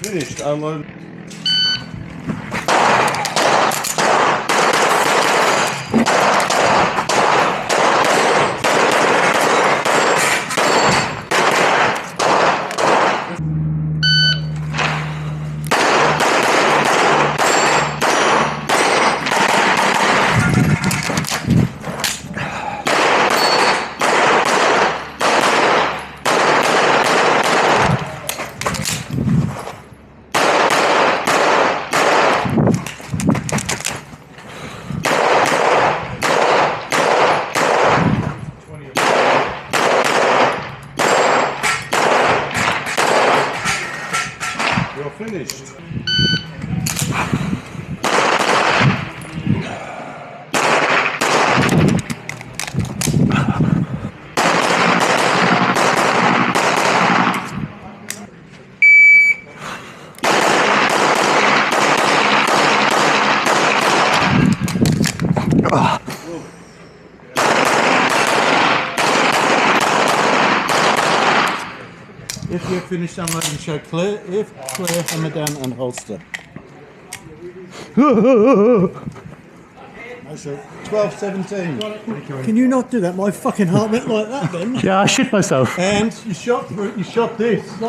Finished unloading. You're finished. If you're finished unloading, show clear. If clear, hammer down and holster. No, sir. 12, 17. Can you not do that? My fucking heart went like that then. Yeah, I shit myself. And you shot this.